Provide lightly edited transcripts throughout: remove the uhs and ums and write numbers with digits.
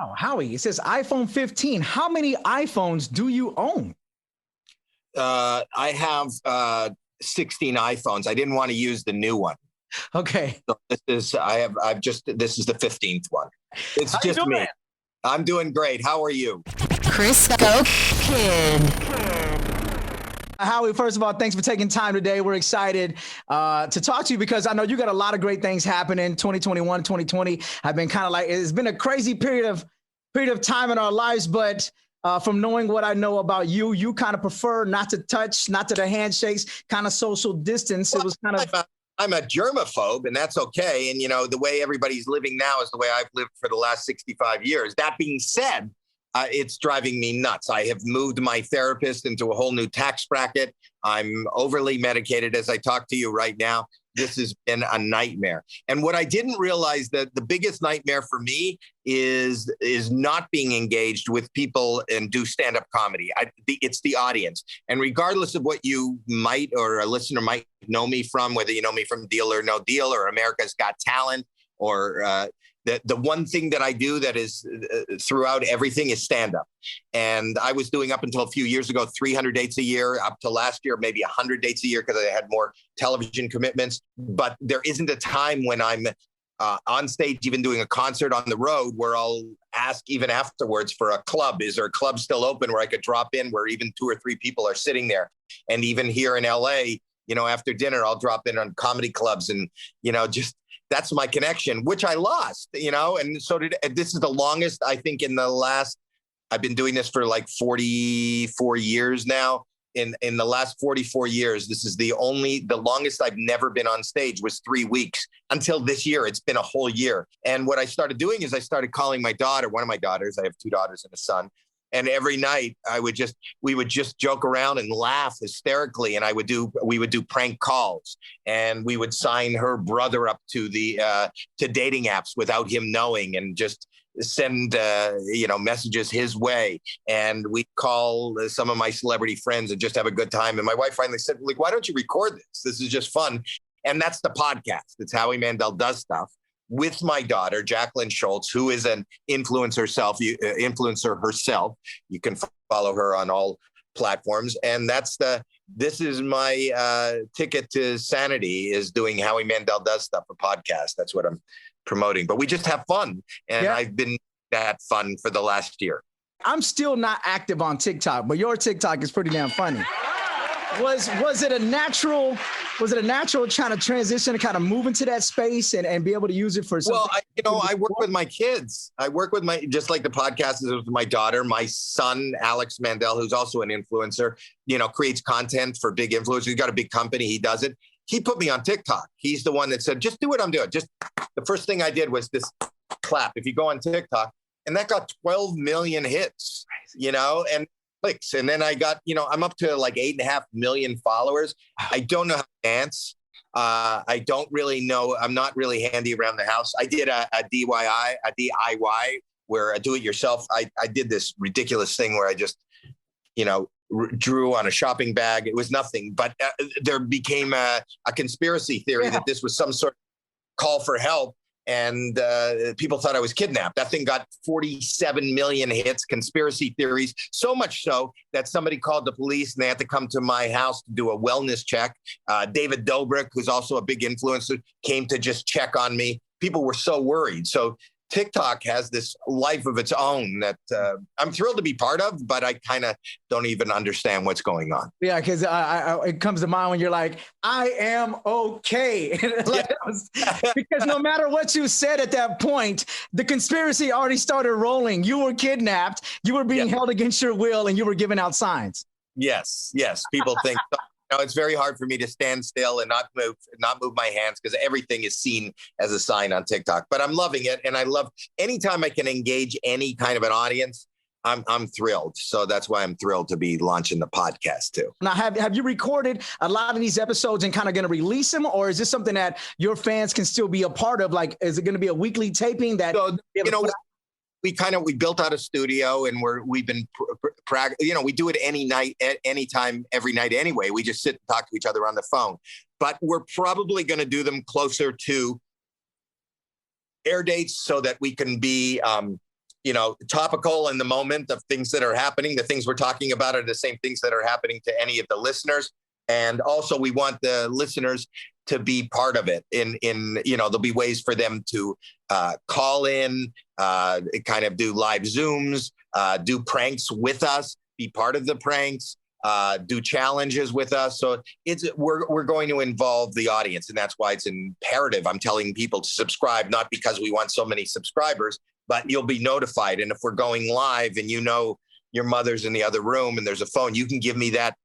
Oh, Howie, it says iPhone 15. How many iPhones do you own? I have 16 iPhones. I didn't want to use the new one. Okay. So this is the 15th one. It's just me. I'm doing great. How are you? Crisco Kidd. Howie, first of all, thanks for taking time today. We're excited to talk to you because I know you got a lot of great things happening. 2021, 2020 have been kind of like, it's been a crazy period of time in our lives, but from knowing what I know about you, you kind of prefer not to touch, not to the handshakes, kind of social distance. It was kind of... I'm a germaphobe, and that's okay. And, you know, the way everybody's living now is the way I've lived for the last 65 years. That being said, it's driving me nuts. I have moved my therapist into a whole new tax bracket. I'm overly medicated as I talk to you right now. This has been a nightmare. And what I didn't realize, that the biggest nightmare for me is not being engaged with people and do stand-up comedy. It's the audience. And regardless of what you might, or a listener might know me from, whether you know me from Deal or No Deal or America's Got Talent, or the one thing that I do that is throughout everything is stand-up. And I was doing, up until a few years ago, 300 dates a year, up to last year, maybe 100 dates a year, because I had more television commitments. But there isn't a time when I'm on stage, even doing a concert on the road, where I'll ask even afterwards for a club. Is there a club still open where I could drop in, where even 2 or 3 people are sitting there? And even here in LA, you know, after dinner, I'll drop in on comedy clubs, and, you know, just... that's my connection, which I lost, you know, and so this is the longest, I think, I've been doing this for like 44 years now. In the last 44 years, this is the longest I've never been on stage, was 3 weeks until this year. It's been a whole year. And what I started doing is I started calling my daughter, one of my daughters, I have 2 daughters and a son. And every night we would just joke around and laugh hysterically. And we would do prank calls, and we would sign her brother up to dating apps without him knowing, and just send, messages his way. And we'd call some of my celebrity friends and just have a good time. And my wife finally said, like, why don't you record this? This is just fun. And that's the podcast. It's Howie Mandel Does Stuff, with my daughter, Jackelyn Shultz, who is an influencer herself. You can follow her on all platforms. And this is my ticket to sanity, is doing Howie Mandel Does Stuff, a podcast. That's what I'm promoting. But we just have fun. And yeah. I've been that fun for the last year. I'm still not active on TikTok, but your TikTok is pretty damn funny. Was it a natural trying to transition to kind of move into that space and be able to use it for something? Well, I work with my kids. I work with just like the podcast is with my daughter. My son, Alex Mandel, who's also an influencer, creates content for big influencers. He's got a big company. He does it. He put me on TikTok. He's the one that said, just do what I'm doing. Just the first thing I did was this clap. If you go on TikTok, and that got 12 million hits, and clicks. And then I got, I'm up to like 8.5 million followers. I don't know how to dance. I don't really know. I'm not really handy around the house. I did a DIY, where I do it yourself. I did this ridiculous thing where I just, drew on a shopping bag. It was nothing, but there became a conspiracy theory that this was some sort of call for help. And people thought I was kidnapped. That thing got 47 million hits, conspiracy theories, so much so that somebody called the police and they had to come to my house to do a wellness check. David Dobrik, who's also a big influencer, came to just check on me. People were so worried. So TikTok has this life of its own that I'm thrilled to be part of, but I kind of don't even understand what's going on. Yeah, because it comes to mind when you're like, I am okay. Because no matter what you said at that point, the conspiracy already started rolling. You were kidnapped, you were being held against your will, and you were giving out signs. Yes. People think... it's very hard for me to stand still and not move my hands, because everything is seen as a sign on TikTok. But I'm loving it, and I love anytime I can engage any kind of an audience. I'm thrilled. So that's why I'm thrilled to be launching the podcast too. Now, have you recorded a lot of these episodes and kind of going to release them, or is this something that your fans can still be a part of? Like, is it going to be a weekly taping that? So, we built out a studio, and we've been, we do it any night, at any time, every night anyway. We just sit and talk to each other on the phone. But we're probably going to do them closer to air dates so that we can be topical in the moment of things that are happening. The things we're talking about are the same things that are happening to any of the listeners. And also we want the listeners to be part of it there'll be ways for them to call in, kind of do live Zooms, do pranks with us, be part of the pranks, do challenges with us. So we're going to involve the audience. And that's why it's imperative. I'm telling people to subscribe, not because we want so many subscribers, but you'll be notified. And if we're going live and your mother's in the other room and there's a phone, you can give me that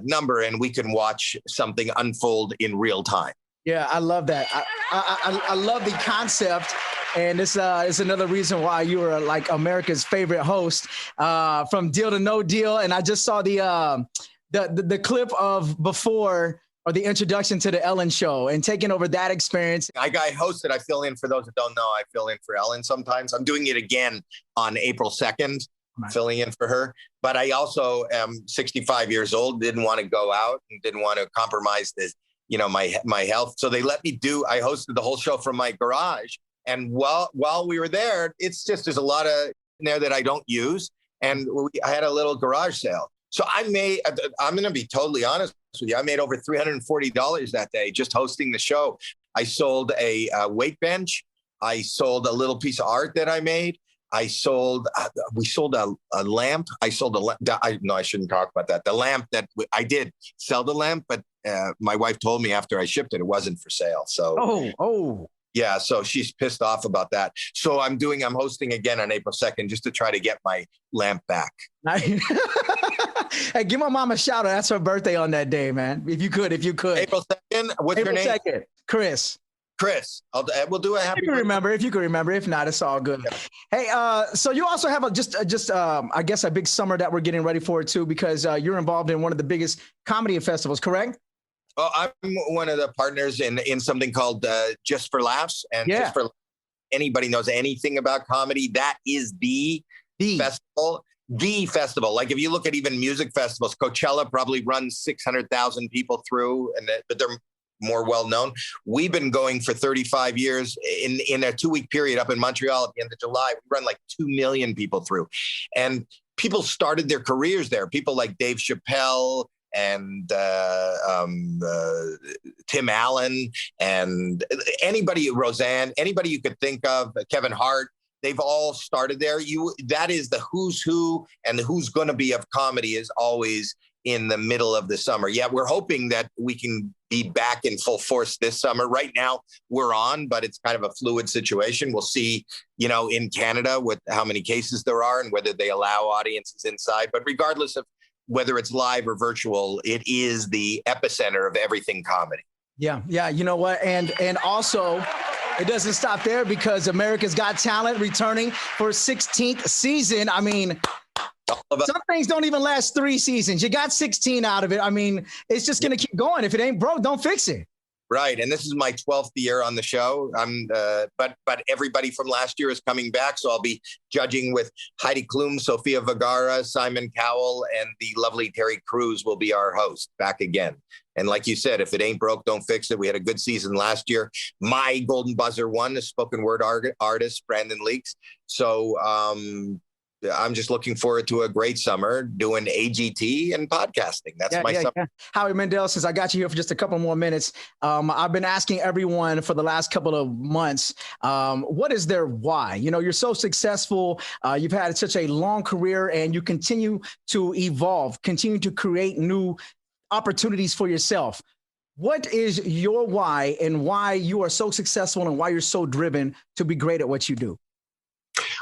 number and we can watch something unfold in real time. Yeah, I love that. I love the concept. And this is another reason why you are like America's favorite host, from Deal to No Deal. And I just saw the clip of before, or the introduction to the Ellen show, and taking over that experience. I hosted, I fill in for those that don't know, I fill in for Ellen sometimes. I'm doing it again on April 2nd, filling in for her. But I also am 65 years old, didn't want to go out and didn't want to compromise my health. So they let me I hosted the whole show from my garage. And while we were there, there's a lot of in there that I don't use. And I had a little garage sale. So I'm going to be totally honest with you. I made over $340 that day just hosting the show. I sold a weight bench. I sold a little piece of art that I made. We sold a lamp. I sold no, I shouldn't talk about that. The lamp that I did sell the lamp, but my wife told me after I shipped it, it wasn't for sale. So, yeah. So she's pissed off about that. So I'm hosting again on April 2nd, just to try to get my lamp back. Hey, give my mom a shout out. That's her birthday on that day, man. If you could. April 2nd. What's your name? April 2nd. Chris. We'll do a happy. If you can remember. If not, it's all good. Yeah. Hey, so you also have I guess a big summer that we're getting ready for too, because you're involved in one of the biggest comedy festivals, correct? Oh, I'm one of the partners in something called Just for Laughs, and Just for anybody knows anything about comedy, that is the festival. The festival. Like if you look at even music festivals, Coachella probably runs 600,000 people through, but they're more well known. We've been going for 35 years in a 2-week period up in Montreal at the end of July. We run like 2 million people through, and people started their careers there. People like Dave Chappelle and Tim Allen and Roseanne, anybody you could think of, Kevin Hart. They've all started there. That is the who's who, and the who's going to be of comedy is always in the middle of the summer. Yeah, we're hoping that we can be back in full force this summer. Right now we're on, but it's kind of a fluid situation. We'll see, in Canada with how many cases there are and whether they allow audiences inside. But regardless of whether it's live or virtual, it is the epicenter of everything comedy. Yeah. You know what? And also, it doesn't stop there, because America's Got Talent returning for 16th season. I mean, some things don't even last 3 seasons. You got 16 out of it. I mean, it's just going to keep going. If it ain't broke, don't fix it. Right. And this is my 12th year on the show. But everybody from last year is coming back. So I'll be judging with Heidi Klum, Sofia Vergara, Simon Cowell, and the lovely Terry Crews will be our host back again. And like you said, if it ain't broke, don't fix it. We had a good season last year. My golden buzzer won, the spoken word artist, Brandon Leaks. So I'm just looking forward to a great summer doing AGT and podcasting. That's my summer. Yeah. Howie Mandel, since I got you here for just a couple more minutes, I've been asking everyone for the last couple of months, what is their why? You're so successful. You've had such a long career, and you continue to evolve, continue to create new opportunities for yourself. What is your why, and why you are so successful, and why you're so driven to be great at what you do?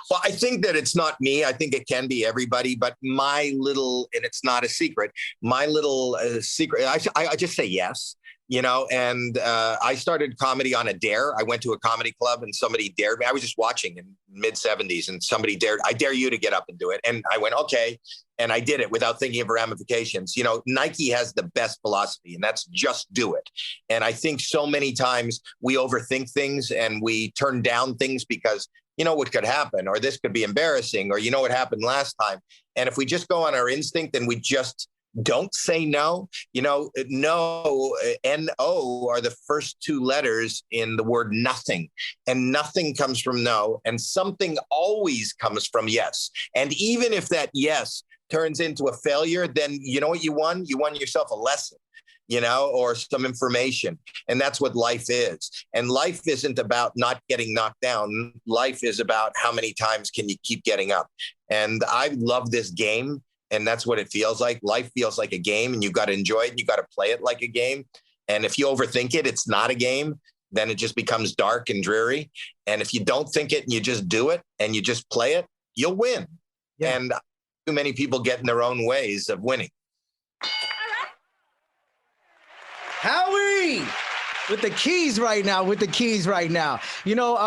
Well, I think that it's not me. I think it can be everybody, but my little, and it's not a secret, my little secret, I just say yes, and I started comedy on a dare. I went to a comedy club and somebody dared me. I was just watching in mid-70s and somebody I dare you to get up and do it. And I went, okay. And I did it without thinking of ramifications. Nike has the best philosophy, and that's just do it. And I think so many times we overthink things and we turn down things because what could happen, or this could be embarrassing, or what happened last time. And if we just go on our instinct and we just Don't say no. No, N-O are the first two letters in the word nothing. And nothing comes from no. And something always comes from yes. And even if that yes turns into a failure, then you know what you won? You won yourself a lesson, or some information. And that's what life is. And life isn't about not getting knocked down. Life is about how many times can you keep getting up. And I love this game. And that's what it feels like. Life feels like a game, and you've got to enjoy it. You got to play it like a game. And if you overthink it, it's not a game. Then it just becomes dark and dreary. And if you don't think it and you just do it and you just play it, you'll win. Yeah. And too many people get in their own ways of winning. Howie! With the keys right now.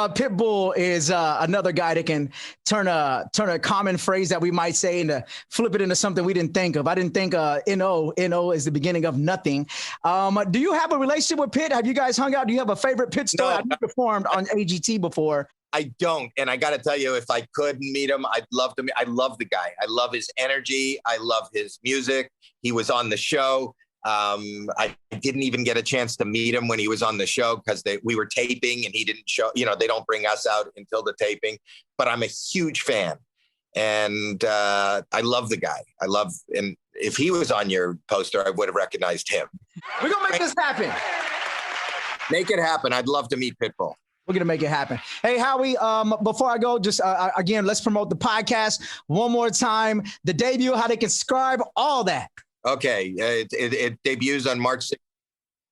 Pitbull is another guy that can turn a common phrase that we might say and flip it into something we didn't think of. I didn't think N-O is the beginning of nothing. Do you have a relationship with Pitt? Have you guys hung out? Do you have a favorite Pitt story? No. I've performed on AGT before. I don't. And I got to tell you, if I could meet him, I'd love to meet. I love the guy. I love his energy. I love his music. He was on the show. I didn't even get a chance to meet him when he was on the show because we were taping and he didn't show, they don't bring us out until the taping, but I'm a huge fan and, I love the guy. And if he was on your poster, I would have recognized him. We're going to make this happen. Make it happen. I'd love to meet Pitbull. We're going to make it happen. Hey, Howie, before I go, just again, let's promote the podcast one more time, the debut, how they can subscribe, all that. Okay, it debuts on March 6th,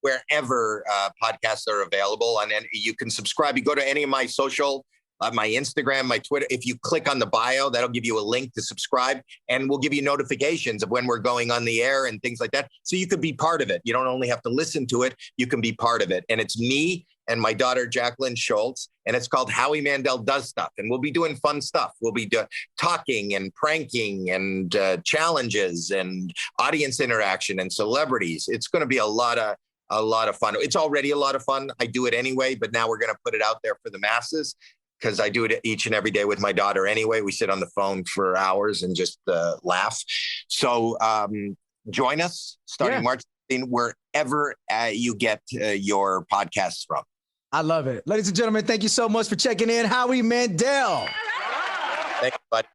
wherever podcasts are available. And you can subscribe. You go to any of my social, my Instagram, my Twitter. If you click on the bio, that'll give you a link to subscribe. And we'll give you notifications of when we're going on the air and things like that. So you could be part of it. You don't only have to listen to it. You can be part of it. And it's me and my daughter, Jackelyn Shultz. And it's called Howie Mandel Does Stuff. And we'll be doing fun stuff. We'll be talking and pranking and challenges and audience interaction and celebrities. It's going to be a lot of fun. It's already a lot of fun. I do it anyway, but now we're going to put it out there for the masses because I do it each and every day with my daughter anyway. We sit on the phone for hours and just laugh. So join us starting March 16, wherever you get your podcasts from. I love it. Ladies and gentlemen, thank you so much for checking in. Howie Mandel.